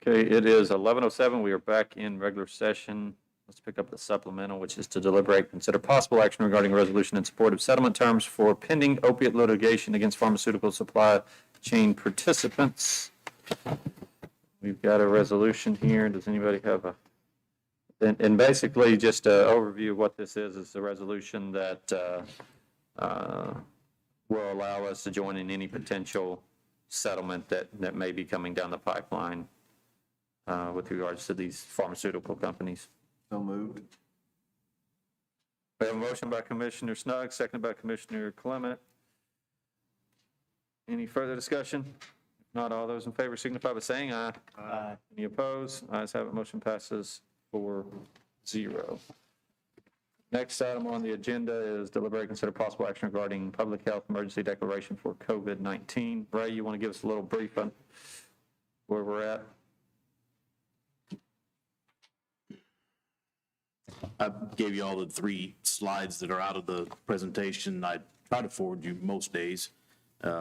Okay, it is 11:07. We are back in regular session. Let's pick up the supplemental, which is to deliberate, consider possible action regarding a resolution in support of settlement terms for pending opiate litigation against pharmaceutical supply chain participants. We've got a resolution here. Does anybody have a? And basically, just an overview of what this is a resolution that will allow us to join in any potential settlement that may be coming down the pipeline with regards to these pharmaceutical companies. So moved. We have a motion by Commissioner Snugg, seconded by Commissioner Clement. Any further discussion? If not, all those in favor signify by saying aye. Aye. Any opposed? Ayes have it, motion passes 4-0. Next item on the agenda is deliberate, consider possible action regarding public health emergency declaration for COVID-19. Ray, you want to give us a little brief on where we're at? I gave you all the 3 slides that are out of the presentation. I try to forward you most days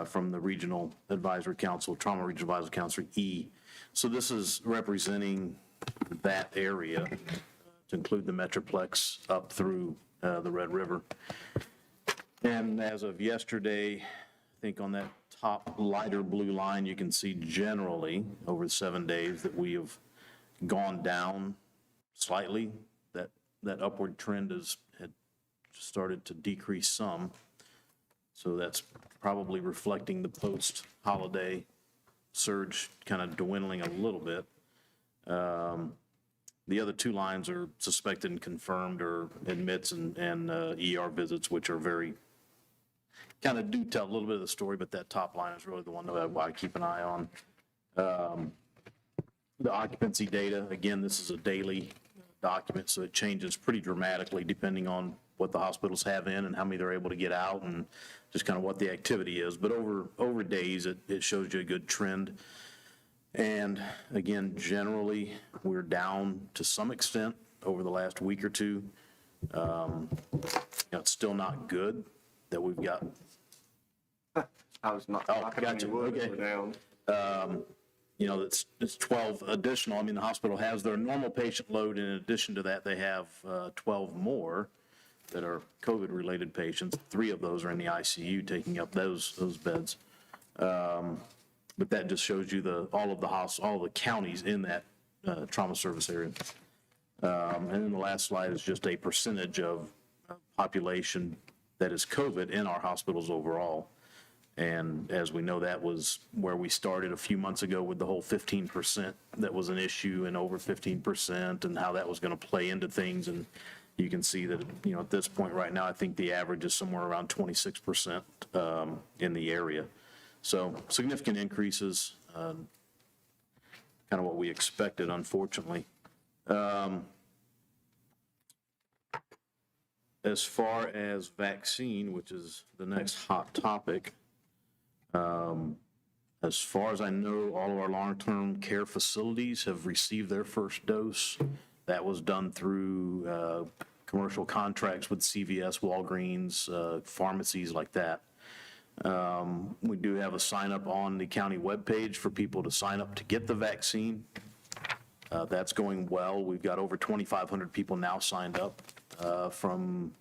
from the Regional Advisory Council, Trauma Regional Advisory Council, E. So this is representing that area to include the Metroplex up through the Red River. And as of yesterday, I think on that top lighter blue line, you can see generally over 7 days that we have gone down slightly. That upward trend had started to decrease some. So that's probably reflecting the post-holiday surge kind of dwindling a little bit. The other 2 lines are suspected and confirmed or admits and ER visits, which are very, kind of do tell a little bit of the story, but that top line is really the one that I keep an eye on. The occupancy data, again, this is a daily document, so it changes pretty dramatically depending on what the hospitals have in and how many they're able to get out and just kind of what the activity is. But over days, it shows you a good trend. And again, generally, we're down to some extent over the last week or 2. It's still not good that we've got. I was not. Oh, gotcha, okay. It's 12 additional. I mean, the hospital has their normal patient load. In addition to that, they have 12 more that are COVID-related patients. 3 of those are in the ICU, taking up those beds. But that just shows you all of the counties in that trauma service area. And then the last slide is just a percentage of population that is COVID in our hospitals overall. And as we know, that was where we started a few months ago with the whole 15% that was an issue, and over 15%, and how that was going to play into things. And you can see that, at this point right now, I think the average is somewhere around 26% in the area. So significant increases, kind of what we expected, unfortunately. As far as vaccine, which is the next hot topic, as far as I know, all of our long-term care facilities have received their first dose. That was done through commercial contracts with CVS, Walgreens, pharmacies like that. We do have a sign-up on the county webpage for people to sign up to get the vaccine. That's going well. We've got over 2,500 people now signed up from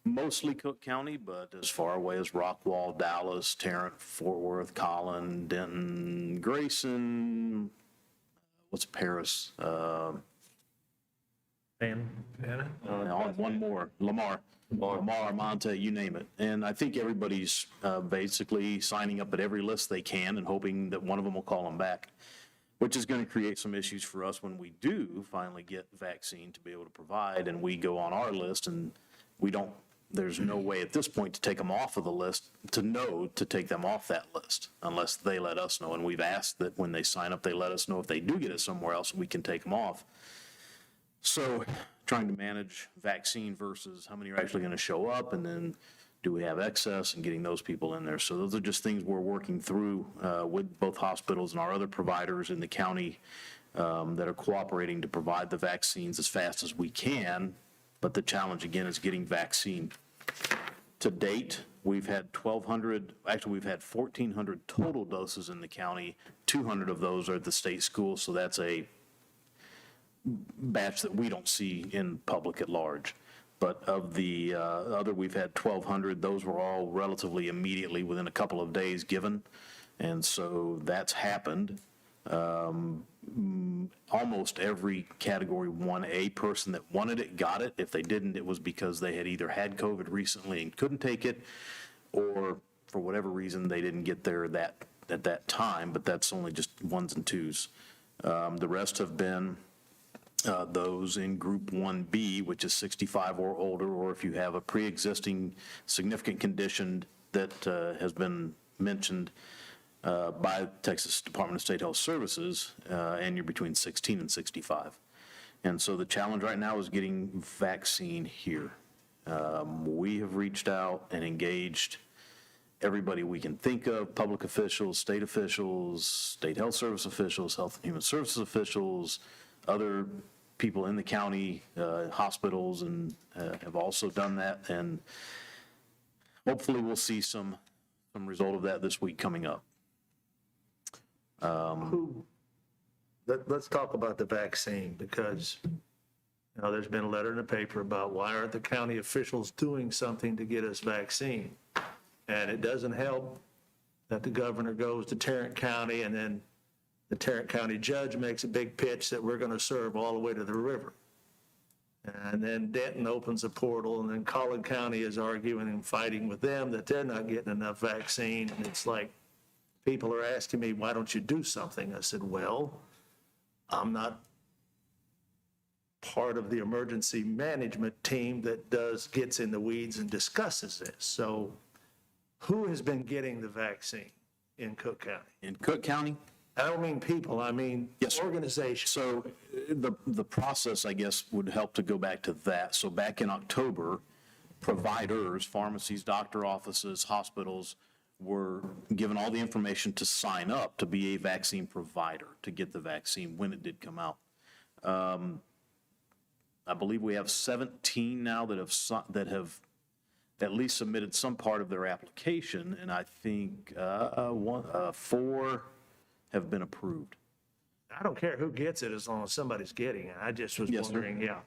mostly Cooke County, but as far away as Rockwall, Dallas, Tarrant, Fort Worth, Collin, Denton, Grayson, what's Paris? One more, Lamar, Monte, you name it. And I think everybody's basically signing up at every list they can and hoping that one of them will call them back, which is going to create some issues for us when we do finally get vaccine to be able to provide, and we go on our list and there's no way at this point to take them off of the list, to take them off that list, unless they let us know. And we've asked that when they sign up, they let us know if they do get it somewhere else, we can take them off. So trying to manage vaccine versus how many are actually going to show up, and then do we have excess, and getting those people in there. So those are just things we're working through with both hospitals and our other providers in the county that are cooperating to provide the vaccines as fast as we can. But the challenge, again, is getting vaccine. To date, we've had 1,200, actually, we've had 1,400 total doses in the county. 200 of those are at the state schools, so that's a batch that we don't see in public at large. But of the other, we've had 1,200. Those were all relatively immediately within a couple of days given. And so that's happened. Almost every category 1A person that wanted it got it. If they didn't, it was because they had either had COVID recently and couldn't take it, or for whatever reason, they didn't get there at that time, but that's only just 1s and 2s. The rest have been those in Group 1B, which is 65 or older, or if you have a pre-existing significant condition that has been mentioned by Texas Department of State Health Services, and you're between 16 and 65. And so the challenge right now is getting vaccine here. We have reached out and engaged everybody we can think of, public officials, state health service officials, health and human services officials, other people in the county, hospitals, and have also done that. And hopefully we'll see some result of that this week coming up. Let's talk about the vaccine, because, you know, there's been a letter in the paper about why aren't the county officials doing something to get us vaccine? And it doesn't help that the governor goes to Tarrant County, and then the Tarrant County judge makes a big pitch that we're going to serve all the way to the river. And then Denton opens a portal, and then Collin County is arguing and fighting with them that they're not getting enough vaccine. And it's like, people are asking me, why don't you do something? I said, well, I'm not part of the emergency management team that gets in the weeds and discusses this. So who has been getting the vaccine in Cooke County? In Cooke County, I don't mean people, I mean Yes, sir. organizations. so the process, I guess, would help to go back to that. So back in October, providers, pharmacies, doctor offices, hospitals were given all the information to sign up to be a vaccine provider, to get the vaccine when it did come out. I believe we have 17 now that have at least submitted some part of their application, and I think 4 have been approved. I don't care who gets it as long as somebody's getting it. I just was Yes, sir. wondering, yeah.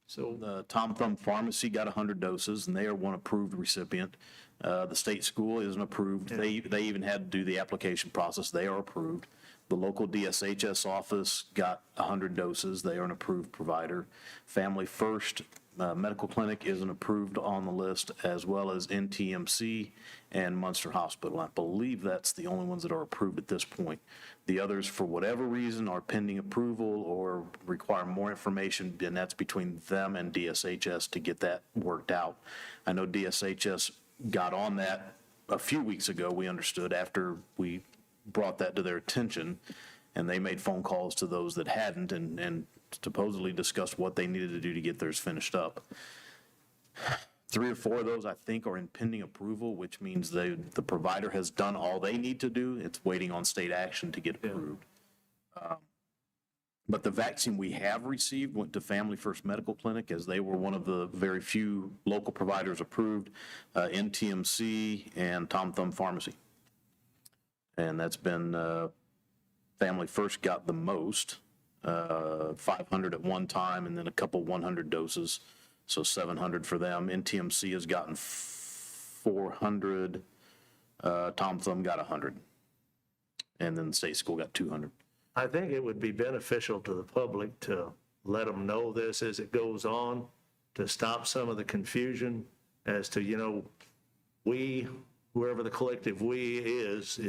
So The Tom Thumb Pharmacy got 100 doses, and they are one approved recipient. The state school isn't approved. They even had to do the application process. They are approved. The local DSHS office got 100 doses. They are an approved provider. Family First Medical Clinic isn't approved on the list, as well as NTMC and Munster Hospital. I believe that's the only ones that are approved at this point. The others, for whatever reason, are pending approval or require more information, and that's between them and DSHS to get that worked out. I know DSHS got on that a few weeks ago, we understood, after we brought that to their attention, and they made phone calls to those that hadn't and supposedly discussed what they needed to do to get theirs finished up. 3 or 4 of those, I think, are in pending approval, which means the provider has done all they need to do. It's waiting on state action to get approved. But the vaccine we have received went to Family First Medical Clinic, as they were one of the very few local providers approved, NTMC and Tom Thumb Pharmacy. And that's been, Family First got the most, 500 at one time, and then a couple 100 doses, so 700 for them. NTMC has gotten 400, Tom Thumb got 100, and then the state school got 200. I think it would be beneficial to the public to let them know this as it goes on, to stop some of the confusion as to, you know, whoever the collective we is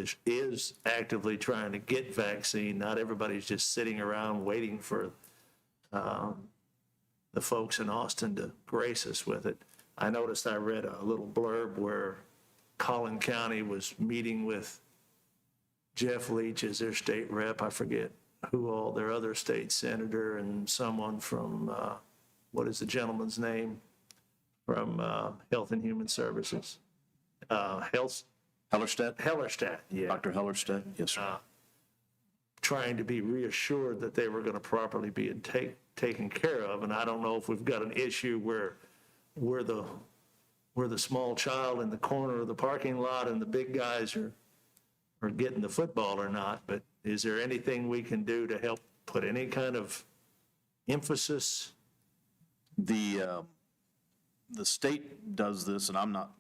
actively trying to get vaccine. Not everybody's just sitting around waiting for the folks in Austin to grace us with it. I noticed I read a little blurb where Collin County was meeting with Jeff Leach as their state rep. I forget who all, their other state senator, and someone from, what is the gentleman's name? From Health and Human Services. Hellerstedt, yeah. Dr. Hellerstedt, yes, sir. Trying to be reassured that they were going to properly be taken care of. And I don't know if we've got an issue where we're the small child in the corner of the parking lot and the big guys are getting the football or not, but is there anything we can do to help put any kind of emphasis? The state does this, and I'm not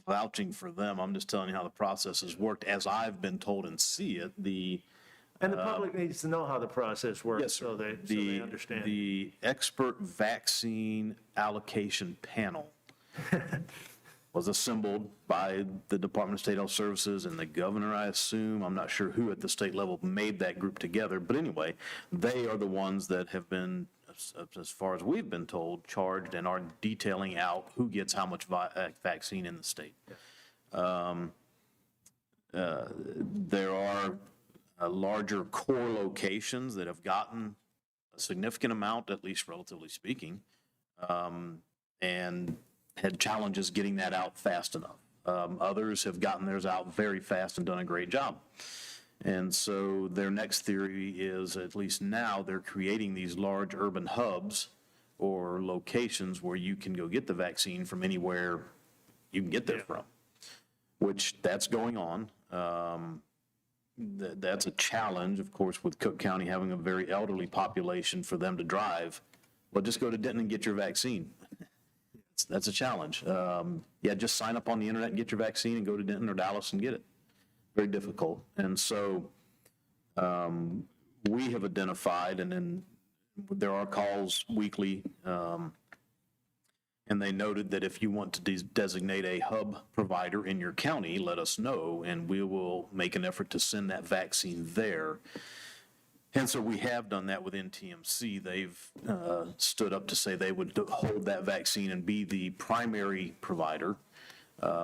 vouching for them. I'm just telling you how the process has worked as I've been told and see it. And the public needs to know how the process works. Yes, sir. so they understand. The expert vaccine allocation panel was assembled by the Department of State Health Services and the governor, I assume. I'm not sure who at the state level made that group together, but anyway, they are the ones that have been, as far as we've been told, charged and are detailing out who gets how much vaccine in the state. There are larger core locations that have gotten a significant amount, at least relatively speaking, and had challenges getting that out fast enough. Others have gotten theirs out very fast and done a great job. And so their next theory is, at least now, they're creating these large urban hubs or locations where you can go get the vaccine from anywhere you can get there from, which that's going on. That's a challenge, of course, with Cooke County having a very elderly population for them to drive. Well, just go to Denton and get your vaccine. That's a challenge. Yeah, just sign up on the internet and get your vaccine and go to Denton or Dallas and get it. Very difficult. And so we have identified, and then there are calls weekly, and they noted that if you want to designate a hub provider in your county, let us know, and we will make an effort to send that vaccine there. And so we have done that with NTMC. They've stood up to say they would hold that vaccine and be the primary provider.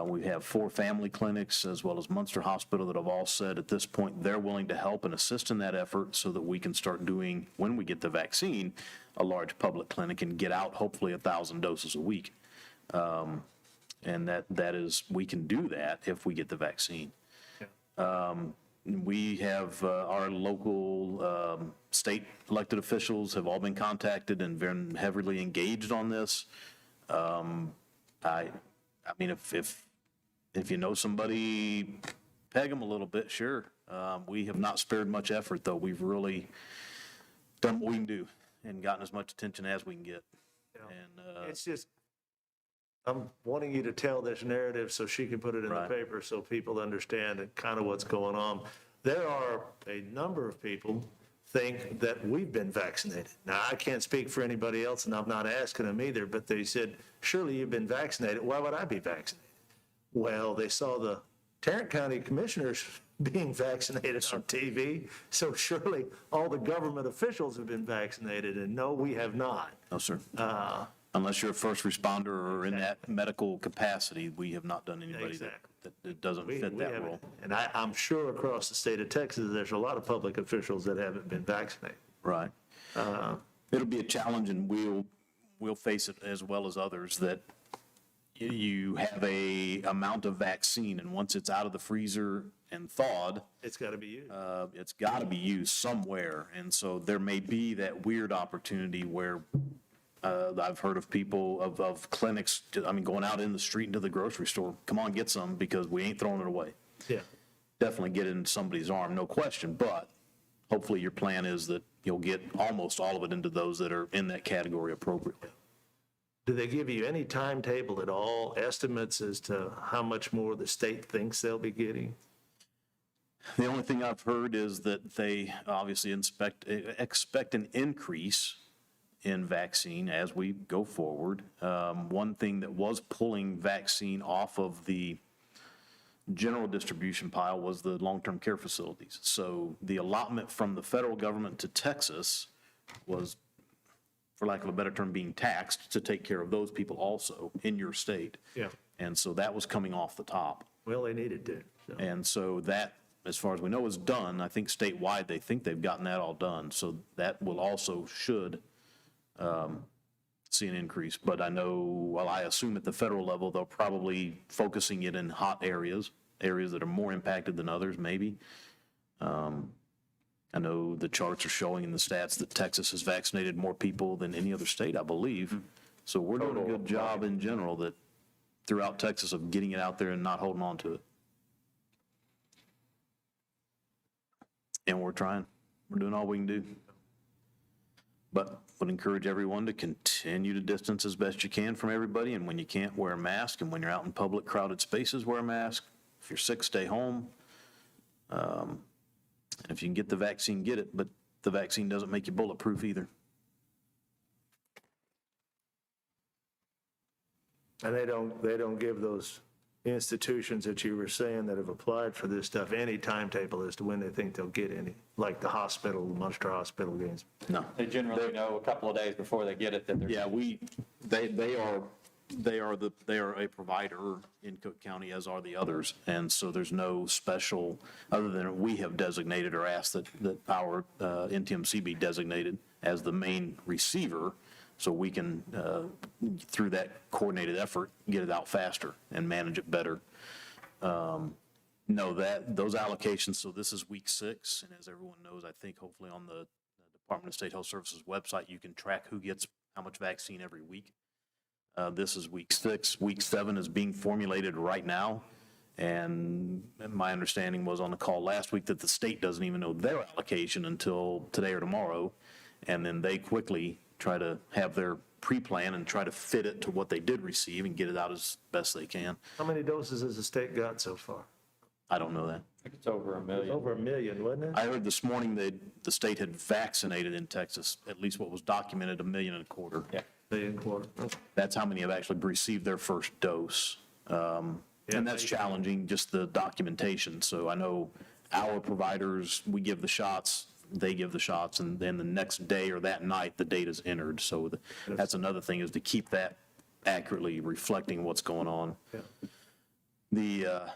We have 4 family clinics as well as Munster Hospital that have all said at this point they're willing to help and assist in that effort so that we can start doing, when we get the vaccine, a large public clinic and get out hopefully 1,000 doses a week. And that is, we can do that if we get the vaccine. We have our local state elected officials have all been contacted and been heavily engaged on this. I mean, if you know somebody, peg them a little bit, sure. We have not spared much effort, though. We've really done what we can do and gotten as much attention as we can get. And It's just, I'm wanting you to tell this narrative so she can put it in the paper so people understand kind of what's going on. There are a number of people think that we've been vaccinated. Now, I can't speak for anybody else, and I'm not asking them either, but they said, surely you've been vaccinated. Why would I be vaccinated? Well, they saw the Tarrant County Commissioners being vaccinated on TV, so surely all the government officials have been vaccinated, and no, we have not. no, sir. Unless you're a first responder or in that medical capacity, we have not done anybody that doesn't fit that role. And I'm sure across the state of Texas, there's a lot of public officials that haven't been vaccinated. Right. It'll be a challenge, and we'll face it as well as others, that you have a amount of vaccine, and once it's out of the freezer and thawed, It's got to be used. it's got to be used somewhere. And so there may be that weird opportunity where I've heard of people, of clinics, I mean, going out in the street into the grocery store, come on, get some, because we ain't throwing it away. Yeah. Definitely get it in somebody's arm, no question, but hopefully your plan is that you'll get almost all of it into those that are in that category appropriately. Do they give you any timetable at all, estimates as to how much more the state thinks they'll be getting? The only thing I've heard is that they obviously expect an increase in vaccine as we go forward. One thing that was pulling vaccine off of the general distribution pile was the long-term care facilities. So the allotment from the federal government to Texas was, for lack of a better term, being taxed to take care of those people also in your state. Yeah. And so that was coming off the top. Well, they needed to. So. And so that, as far as we know, is done. I think statewide, they think they've gotten that all done. So that will also should see an increase. But I know, well, I assume at the federal level, they're probably focusing it in hot areas that are more impacted than others, maybe. I know the charts are showing in the stats that Texas has vaccinated more people than any other state, I believe. So we're doing a good job in general that throughout Texas of getting it out there and not holding on to it. And we're trying. We're doing all we can do. But would encourage everyone to continue to distance as best you can from everybody, and when you can't, wear a mask, and when you're out in public, crowded spaces, wear a mask. If you're sick, stay home. If you can get the vaccine, get it, but the vaccine doesn't make you bulletproof either. And they don't give those institutions that you were saying that have applied for this stuff any timetable as to when they think they'll get any, like the hospital, the Munster Hospital games. No. They generally know a couple of days before they get it that they're. Yeah, they are a provider in Cooke County, as are the others. And so there's no special, other than we have designated or asked that our NTMC be designated as the main receiver, so we can, through that coordinated effort, get it out faster and manage it better. No, those allocations, so this is week 6, and as everyone knows, I think hopefully on the Department of State Health Services website, you can track who gets how much vaccine every week. This is week 6. Week 7 is being formulated right now, and my understanding was on the call last week that the state doesn't even know their allocation until today or tomorrow, and then they quickly try to have their pre-plan and try to fit it to what they did receive and get it out as best they can. How many doses has the state got so far? I don't know that. I think it's over 1 million. Over 1 million, wasn't it? I heard this morning that the state had vaccinated in Texas, at least what was documented, 1.25 million. Yeah. Million quarter. That's how many have actually received their first dose. And that's challenging, just the documentation. So I know our providers, we give the shots, they give the shots, and then the next day or that night, the data's entered. So that's another thing, is to keep that accurately reflecting what's going on. Yeah.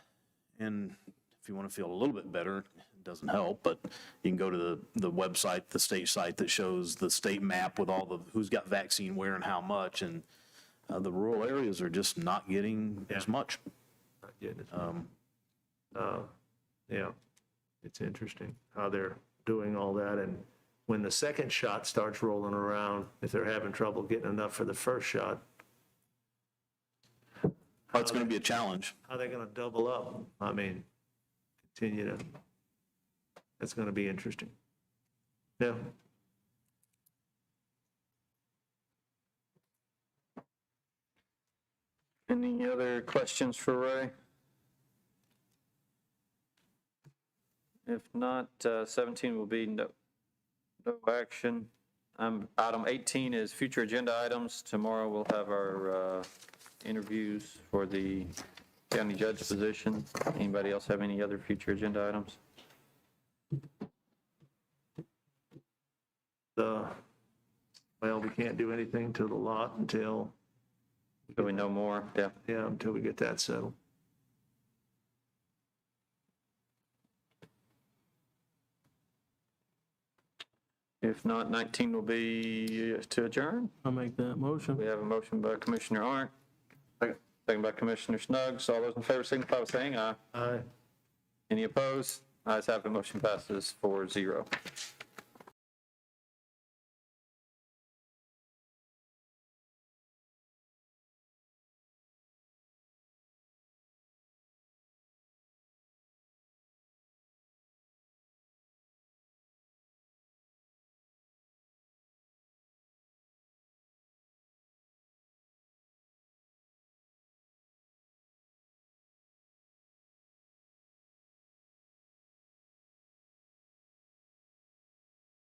And if you want to feel a little bit better, it doesn't help, but you can go to the website, the state site that shows the state map with all the, who's got vaccine where and how much, and the rural areas are just not getting as much. Not getting it. Yeah, it's interesting how they're doing all that, and when the second shot starts rolling around, if they're having trouble getting enough for the first shot, It's going to be a challenge. how are they gonna double up? I mean, continue to, it's gonna be interesting. Yeah. Any other questions for Ray? If not, 17 will be no action. Item 18 is future agenda items. Tomorrow we'll have our interviews for the county judge position. Anybody else have any other future agenda items? Well, we can't do anything to the lot until, Do we know more? Yeah. until we get that settled. If not, 19 will be to adjourn. I'll make that motion. We have a motion by Commissioner Arndt, second by Commissioner Snuggs. All those in favor signify by saying aye. Aye. Any opposed? Ayes have it, motion passes 4-0.